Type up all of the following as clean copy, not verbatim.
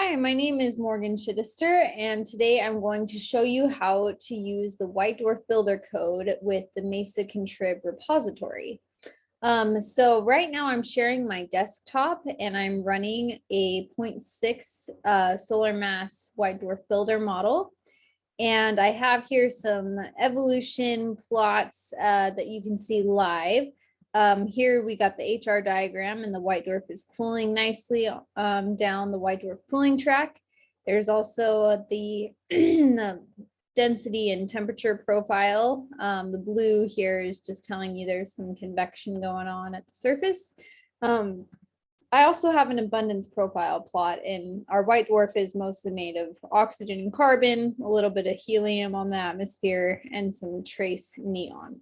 Hi, my name is Morgan Chidester, and today I'm going to show you how to use the White Dwarf Builder code with the Mesa Contrib repository. So right now I'm sharing my desktop and I'm running a 0.6 solar mass White Dwarf Builder model. And I have here some evolution plots that you can see live. Here we got the HR diagram and the white dwarf is cooling nicely down the white dwarf cooling track. There's also the, the density and temperature profile. The blue here is just telling you there's some convection going on at the surface. I also have an abundance profile plot, and our white dwarf is mostly made of oxygen and carbon, a little bit of helium on the atmosphere, and some trace neon.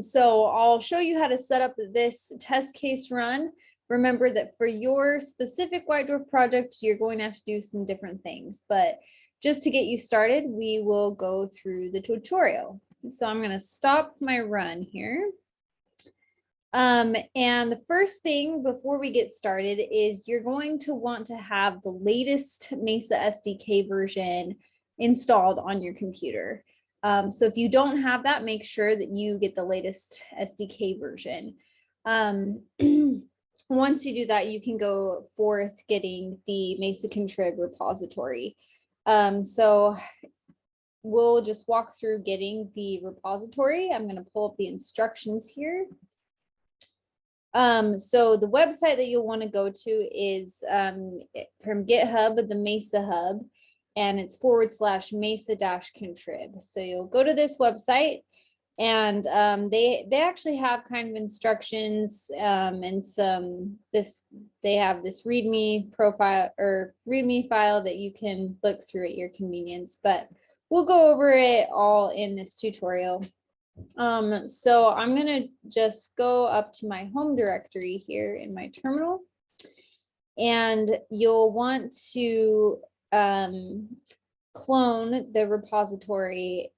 So I'll show you how to set up this test case run. Remember that for your specific white dwarf project, you're going to have to do some different things, but just to get you started, we will go through the tutorial. So I'm going to stop my run here. And the first thing before we get started is you're going to want to have the latest Mesa SDK version installed on your computer. So if you don't have that, make sure that you get the latest SDK version. Once you do that, you can go forth getting the Mesa Contrib repository. So we'll just walk through getting the repository. I'm going to pull up the instructions here. So the website that you'll want to go to is from GitHub, the Mesa Hub, and it's /Mesa-Contrib. So you'll go to this website, and they actually have kind of instructions and they have this README profile or README file that you can look through at your convenience, but we'll go over it all in this tutorial. So I'm going to just go up to my home directory here in my terminal, and you'll want to clone the repository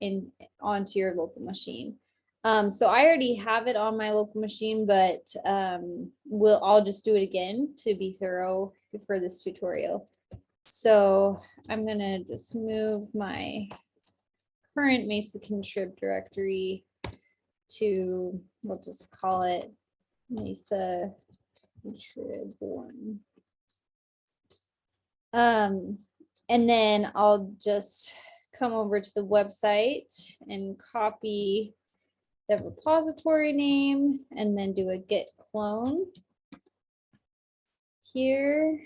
onto your local machine. So I already have it on my local machine, but I'll just do it again to be thorough for this tutorial. So I'm going to just move my current Mesa Contrib directory to, we'll just call it Mesa Contrib 1. And then I'll just come over to the website and copy the repository name and then do a git clone here.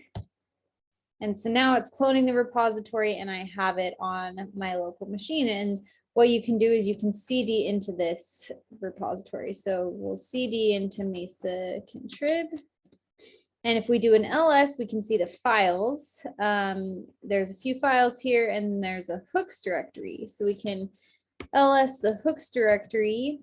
And so now it's cloning the repository and I have it on my local machine. And what you can do is you can CD into this repository. So we'll CD into Mesa Contrib. And if we do an ls, we can see the files. There's a few files here and there's a hooks directory. So we can ls the hooks directory.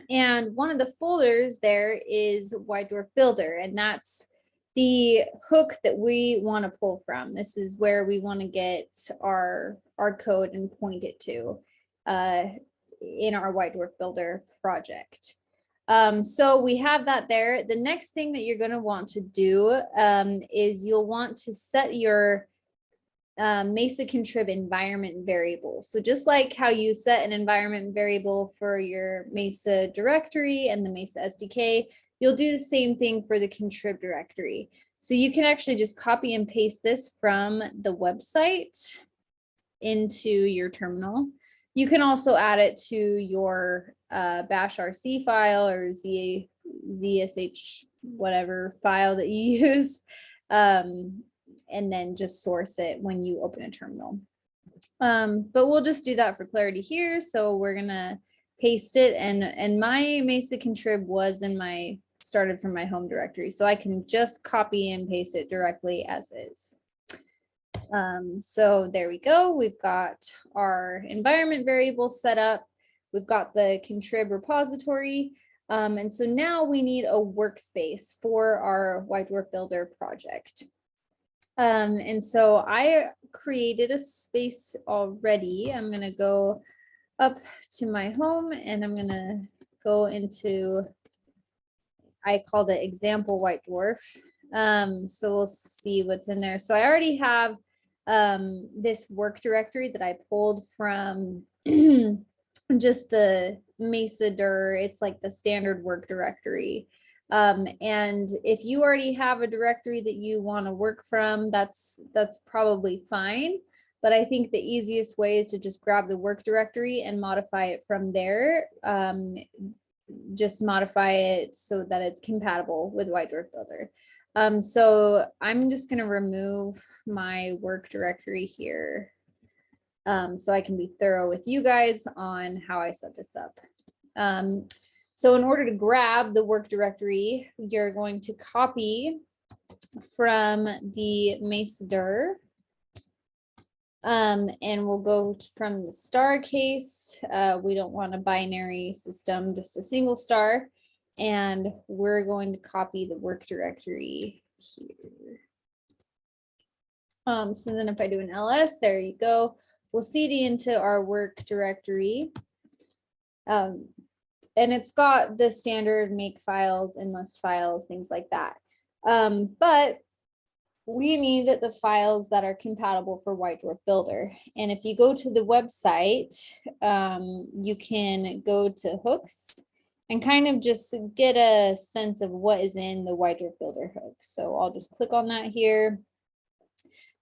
And one of the folders there is White Dwarf Builder, and that's the hook that we want to pull from. This is where we want to get our code and point it to in our White Dwarf Builder project. So we have that there. The next thing that you're going to want to do is you'll want to set your Mesa Contrib environment variable. So just like how you set an environment variable for your Mesa directory and the Mesa SDK, you'll do the same thing for the Contrib directory. So you can actually just copy and paste this from the website into your terminal. You can also add it to your bash RC file or ZSH, whatever file that you use, and then just source it when you open a terminal. But we'll just do that for clarity here. So we're gonna paste it, and my Mesa Contrib was started from my home directory, so I can just copy and paste it directly as is. So there we go. We've got our environment variable set up. We've got the Contrib repository. And so now we need a workspace for our White Dwarf Builder project. And so I created a space already. I'm going to go up to my home and I'm going to go into, I called it example White Dwarf. So we'll see what's in there. So I already have this work directory that I pulled from just the Mesa dir. It's like the standard work directory. And if you already have a directory that you want to work from, that's probably fine. But I think the easiest way is to just grab the work directory and modify it from there. Just modify it so that it's compatible with White Dwarf Builder. So I'm just going to remove my work directory here so I can be thorough with you guys on how I set this up. So in order to grab the work directory, you're going to copy from the Mesa dir. And we'll go from the star case. We don't want a binary system, just a single star. And we're going to copy the work directory here. So then if I do an ls, there you go. We'll cd into our work directory. And it's got the standard make files, Inlist files, things like that. But we need the files that are compatible for White Dwarf Builder. And if you go to the website, you can go to hooks and kind of just get a sense of what is in the White Dwarf Builder hook. So I'll just click on that here.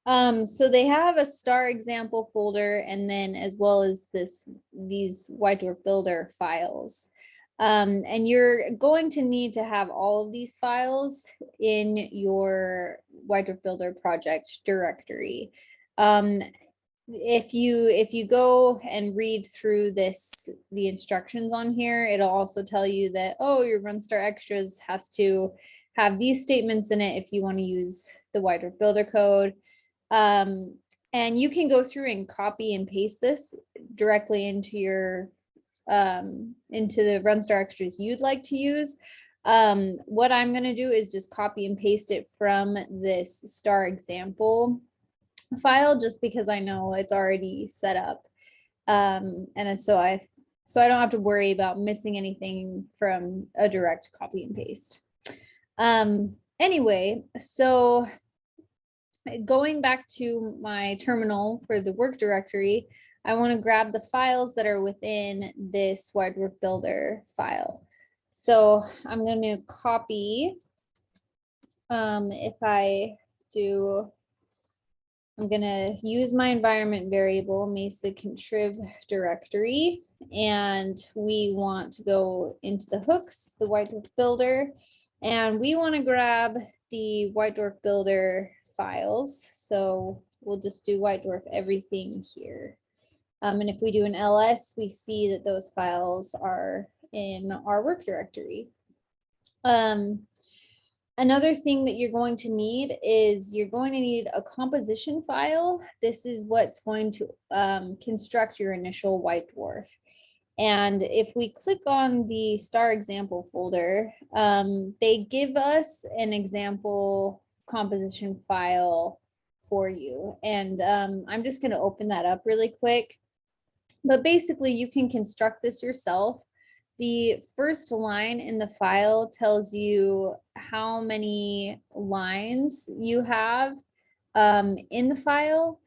So they have a star example folder, and then as well as these White Dwarf Builder files. And you're going to need to have all of these files in your White Dwarf Builder project directory. If you go and read through the instructions on here, it'll also tell you that, oh, your run star extras has to have these statements in it if you want to use the White Dwarf Builder code. And you can go through and copy and paste this directly into your into the run star extras you'd like to use. What I'm going to do is just copy and paste it from this star example file, just because I know it's already set up. And so I don't have to worry about missing anything from a direct copy and paste. Anyway, so going back to my terminal for the work directory, I want to grab the files that are within this White Dwarf Builder file. So I'm going to copy. If I do, I'm going to use my environment variable, Mesa contrib directory, and we want to go into the hooks, the White Dwarf Builder, and we want to grab the White Dwarf Builder files. So we'll just do White Dwarf everything here. And if we do an ls, we see that those files are in our work directory. Another thing that you're going to need is you're going to need a composition file. This is what's going to construct your initial White Dwarf. And if we click on the star example folder, they give us an example composition file for you. And I'm just going to open that up really quick. But basically, you can construct this yourself. The first line in the file tells you how many lines you have in the file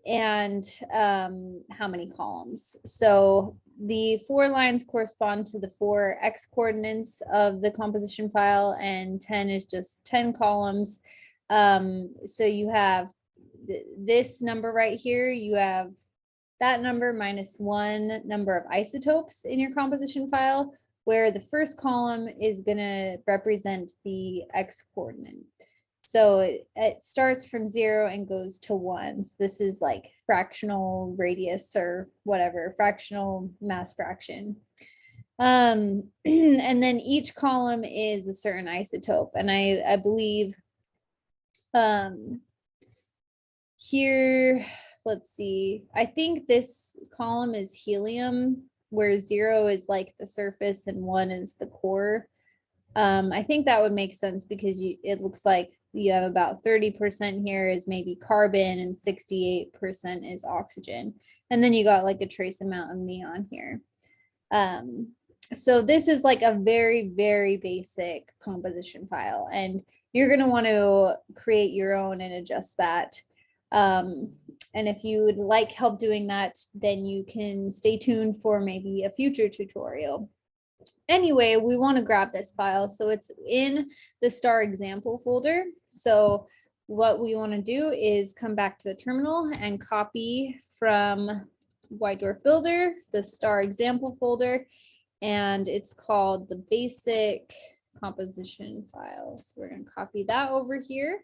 and how many columns. So the 4 lines correspond to the 4 x coordinates of the composition file, and 10 is just 10 columns. So you have this number right here, you have that number minus 1 number of isotopes in your composition file, where the first column is going to represent the x coordinate. So it starts from 0 and goes to 1. So this is like fractional radius or whatever, fractional mass fraction. And then each column is a certain isotope. And I believe here, let's see, I think this column is helium, where 0 is like the surface and 1 is the core. I think that would make sense because it looks like you have about 30% here is maybe carbon and 68% is oxygen. And then you got like a trace amount of neon here. So this is like a very, very basic composition file. And you're going to want to create your own and adjust that. And if you would like help doing that, then you can stay tuned for maybe a future tutorial. Anyway, we want to grab this file. So it's in the star example folder. So what we want to do is come back to the terminal and copy from White Dwarf Builder, the star example folder, and it's called the basic composition file. So we're going to copy that over here.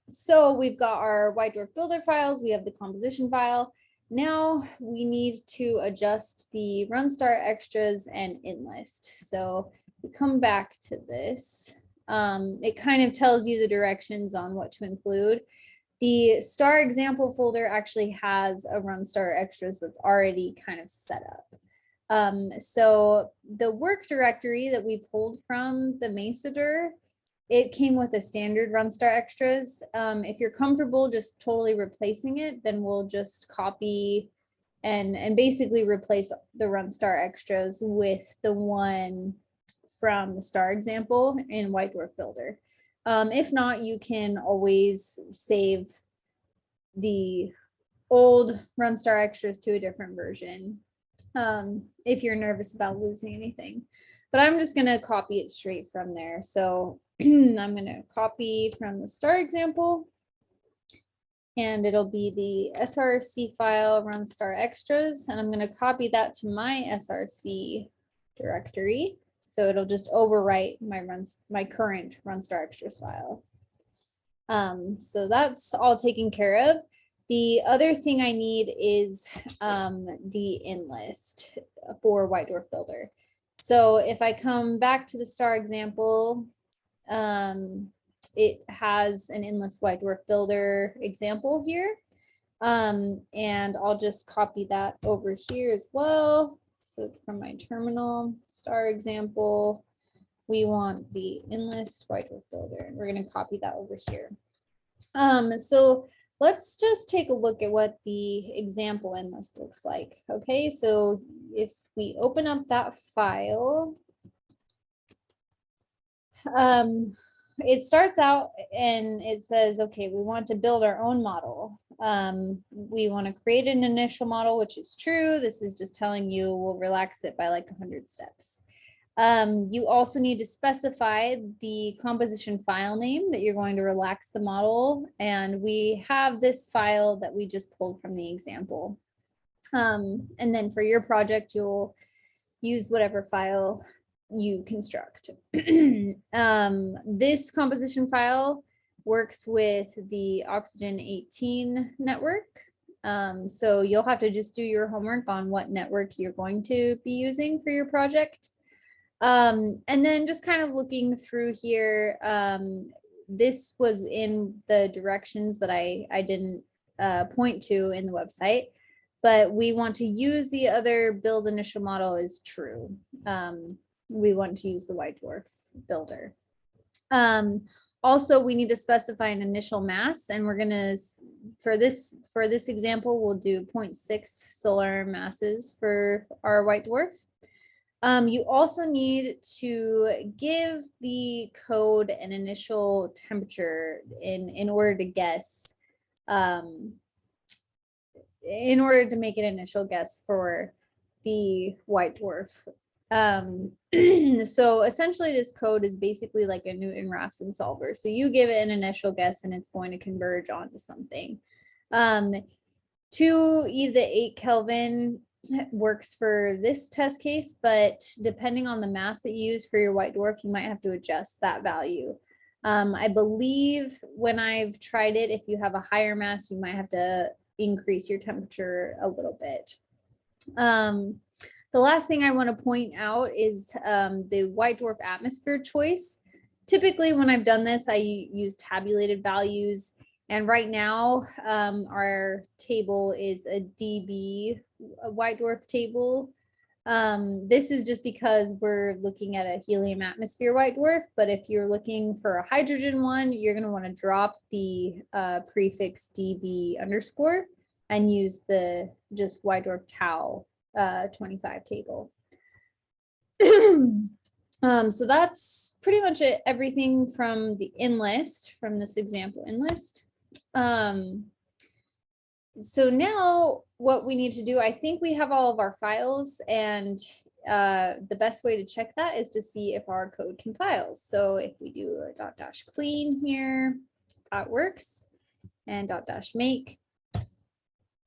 So we've got our White Dwarf Builder files, we have the composition file. Now we need to adjust the run star extras and Inlist. So we come back to this. It kind of tells you the directions on what to include. The star example folder actually has a run star extras that's already kind of set up. So the work directory that we pulled from the Macedir, it came with a standard run star extras. If you're comfortable just totally replacing it, then we'll just copy and basically replace the run star extras with the one from the star example in White Dwarf Builder. If not, you can always save the old run star extras to a different version if you're nervous about losing anything. But I'm just going to copy it straight from there. So I'm going to copy from the star example, and it'll be the src file run star extras, and I'm going to copy that to my src directory. So it'll just overwrite my current run star extras file. So that's all taken care of. The other thing I need is the Inlist for White Dwarf Builder. So if I come back to the star example, it has an Inlist White Dwarf Builder example here. And I'll just copy that over here as well. So from my terminal star example, we want the Inlist White Dwarf Builder, and we're going to copy that over here. So let's just take a look at what the example Inlist looks like. Okay, so if we open up that file, it starts out and it says, okay, we want to build our own model. We want to create an initial model, which is true. This is just telling you we'll relax it by like 100 steps. You also need to specify the composition file name that you're going to relax the model. And we have this file that we just pulled from the example. And then for your project, you'll use whatever file you construct. This composition file works with the Oxygen 18 network. So you'll have to just do your homework on what network you're going to be using for your project. And then just kind of looking through here, this was in the directions that I didn't point to in the website, but we want to use the other build initial model is true. We want to use the White Dwarf Builder. Also, we need to specify an initial mass, and we're gonna, for this example, we'll do 0.6 solar masses for our White Dwarf. You also need to give the code an initial temperature in order to guess, in order to make an initial guess for the White Dwarf. So essentially this code is basically like a Newton-Raphson solver. So you give it an initial guess and it's going to converge onto something. 2e to the 8 Kelvin works for this test case, but depending on the mass that you use for your White Dwarf, you might have to adjust that value. I believe when I've tried it, if you have a higher mass, you might have to increase your temperature a little bit. The last thing I want to point out is the White Dwarf atmosphere choice. Typically, when I've done this, I use tabulated values. And right now, our table is a dB White Dwarf table. This is just because we're looking at a helium atmosphere White Dwarf. But if you're looking for a hydrogen one, you're going to want to drop the prefix dB underscore and use the just White Dwarf tau 25 table. So that's pretty much it, everything from the Inlist, from this example Inlist. So now what we need to do, I think we have all of our files, and the best way to check that is to see if our code compiles. So if we do a --clean here, that works, and --make.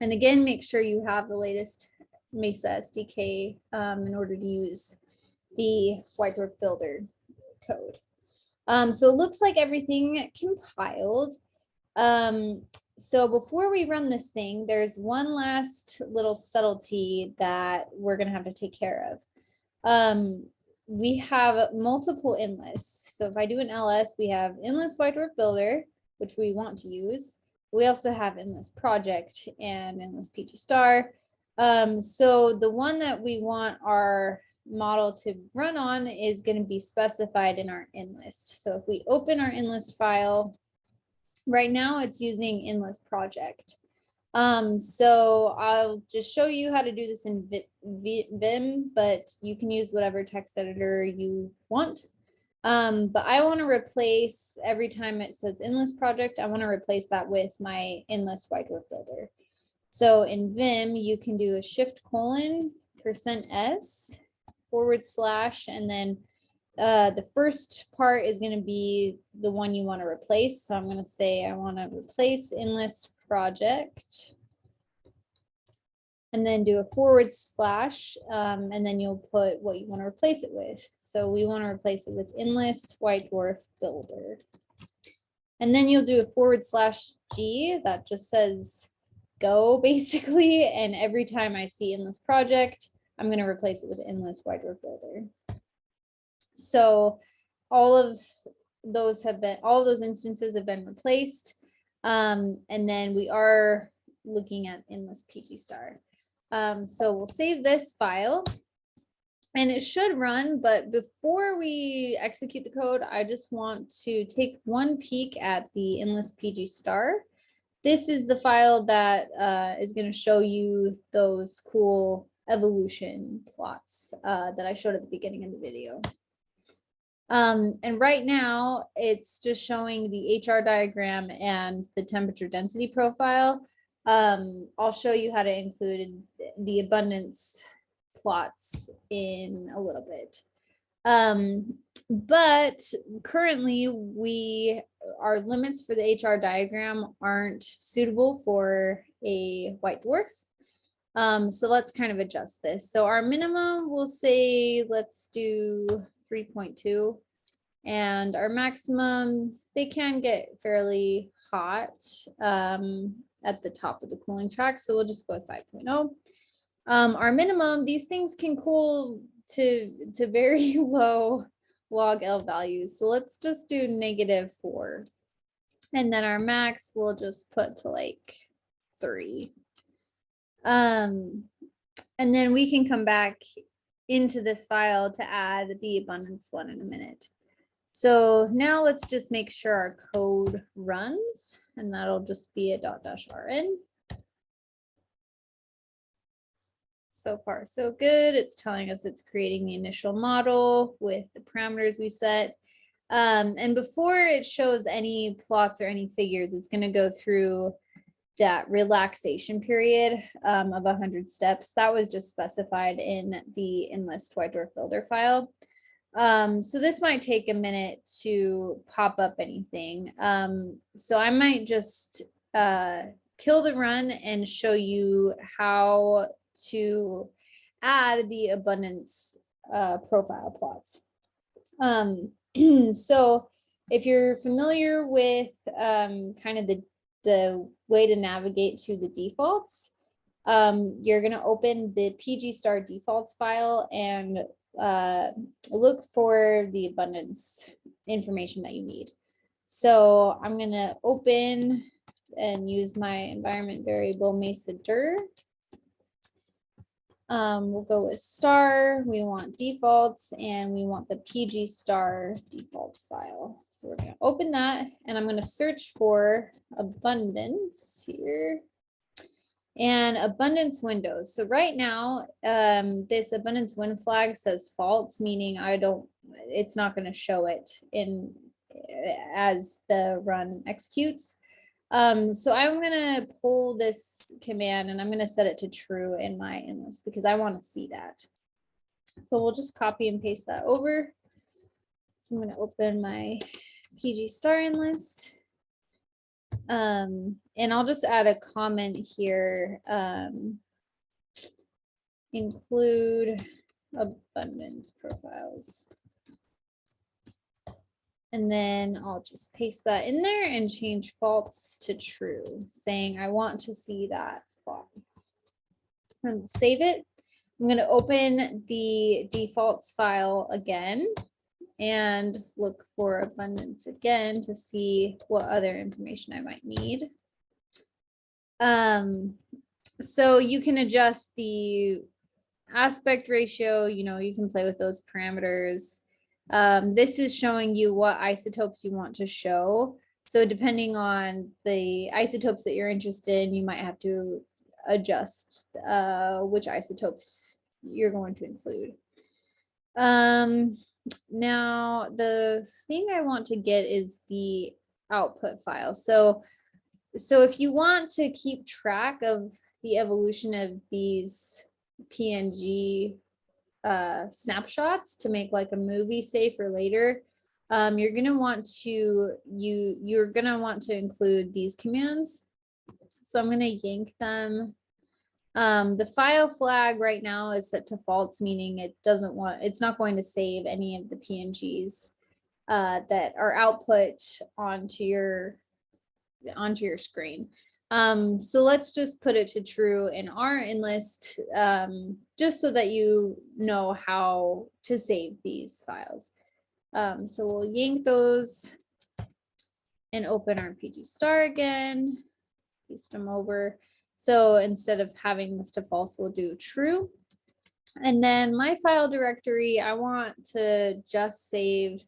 And again, make sure you have the latest Mesa SDK in order to use the White Dwarf Builder code. So it looks like everything compiled. So before we run this thing, there's one last little subtlety that we're going to have to take care of. We have multiple Inlists. So if I do an ls, we have Inlist White Dwarf Builder, which we want to use. We also have Inlist Project and Inlist PG Star. So the one that we want our model to run on is going to be specified in our Inlist. So if we open our Inlist file, right now it's using Inlist Project. So I'll just show you how to do this in Vim, but you can use whatever text editor you want. But I want to replace, every time it says Inlist Project, I want to replace that with my Inlist White Dwarf Builder. So in Vim, you can do a %s / and then the first part is going to be the one you want to replace. So I'm going to say I want to replace Inlist Project, and then do a / and then you'll put what you want to replace it with. So we want to replace it with Inlist White Dwarf Builder. And then you'll do a / g that just says go, basically. And every time I see Inlist Project, I'm going to replace it with Inlist White Dwarf Builder. So all of those instances have been replaced. And then we are looking at Inlist PG Star. So we'll save this file and it should run, but before we execute the code, I just want to take one peek at the Inlist PG Star. This is the file that is going to show you those cool evolution plots that I showed at the beginning of the video. And right now it's just showing the HR diagram and the temperature density profile. I'll show you how to include the abundance plots in a little bit. But currently our limits for the HR diagram aren't suitable for a white dwarf. So let's kind of adjust this. So our minimum, we'll say, let's do 3.2, and our maximum, they can get fairly hot at the top of the cooling track. So we'll just go with 5.0. Our minimum, these things can cool to very low log L values. So let's just do -4. And then our max we'll just put to like 3. And then we can come back into this file to add the abundance one in a minute. So now let's just make sure our code runs, and that'll just be a --rn. So far, so good. It's telling us it's creating the initial model with the parameters we set. And before it shows any plots or any figures, it's going to go through that relaxation period of 100 steps. That was just specified in the Inlist White Dwarf Builder file. So this might take a minute to pop up anything. So I might just kill the run and show you how to add the abundance profile plots. So if you're familiar with kind of the way to navigate to the defaults, you're going to open the PG Star defaults file and look for the abundance information that you need. So I'm going to open and use my environment variable Mesa dir. We'll go with star. We want defaults and we want the PG Star defaults file. So we're going to open that and I'm going to search for abundance here. and abundance windows. So right now, this abundance win flag says false, meaning it's not going to show it as the run executes. So I'm going to pull this command and I'm going to set it to true in my Inlist because I want to see that. So we'll just copy and paste that over. So I'm going to open my PG star Inlist. And I'll just add a comment here. Include abundance profiles. And then I'll just paste that in there and change false to true, saying I want to see that plot. And save it. I'm going to open the defaults file again and look for abundance again to see what other information I might need. So you can adjust the aspect ratio, you can play with those parameters. This is showing you what isotopes you want to show. So depending on the isotopes that you're interested in, you might have to adjust which isotopes you're going to include. Now the thing I want to get is the output file. So if you want to keep track of the evolution of these PNG snapshots to make like a movie, say for later, you're gonna want to include these commands. So I'm gonna yank them. The file flag right now is set to false, meaning it's not going to save any of the PNGs that are output onto your screen. So let's just put it to true in our Inlist, just so that you know how to save these files. So we'll yank those and open our PG star again, paste them over. So instead of having this to false, we'll do true. And then my file directory, I want to just save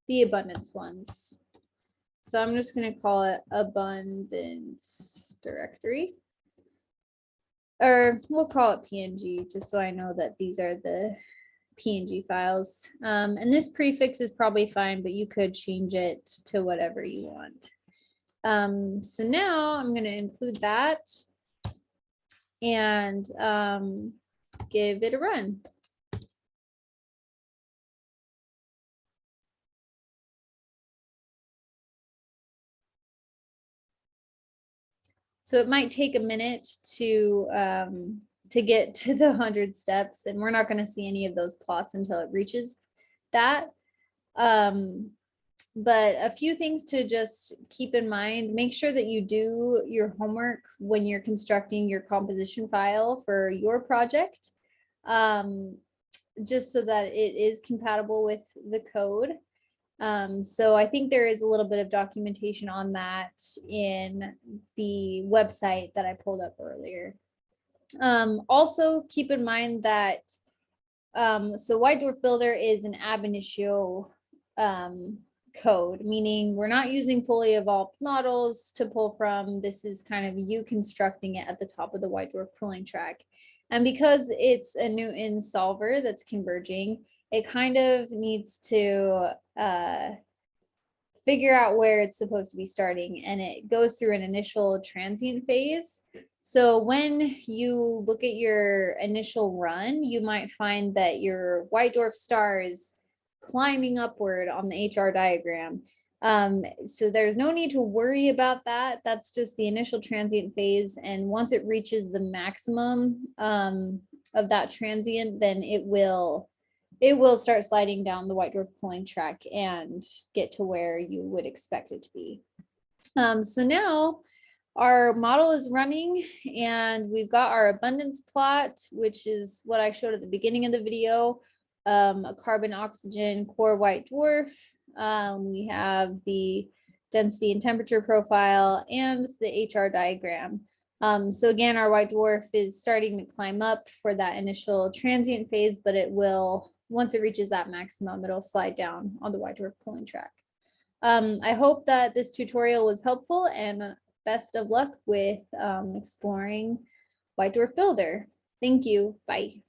the abundance ones. So I'm just going to call it abundance directory, or we'll call it PNG just so I know that these are the PNG files. And this prefix is probably fine, but you could change it to whatever you want. So now I'm going to include that and give it a run. So it might take a minute to get to the 100 steps, and we're not going to see any of those plots until it reaches that. But a few things to just keep in mind: make sure that you do your homework when you're constructing your composition file for your project, just so that it is compatible with the code. So I think there is a little bit of documentation on that in the website that I pulled up earlier. Also keep in mind that, so White Dwarf Builder is an ab initio code, meaning we're not using fully evolved models to pull from. This is kind of you constructing it at the top of the White Dwarf pooling track. And because it's a Newton solver that's converging, it kind of needs to figure out where it's supposed to be starting, and it goes through an initial transient phase. So when you look at your initial run, you might find that your white dwarf star is climbing upward on the HR diagram. So there's no need to worry about that. That's just the initial transient phase. And once it reaches the maximum of that transient, then it will start sliding down the white dwarf pooling track and get to where you would expect it to be. So now our model is running and we've got our abundance plot, which is what I showed at the beginning of the video, a carbon oxygen core white dwarf. We have the density and temperature profile and the HR diagram. So again, our white dwarf is starting to climb up for that initial transient phase, but it will, once it reaches that maximum, it'll slide down on the white dwarf pooling track. I hope that this tutorial was helpful, and best of luck with exploring White Dwarf Builder. Thank you. Bye.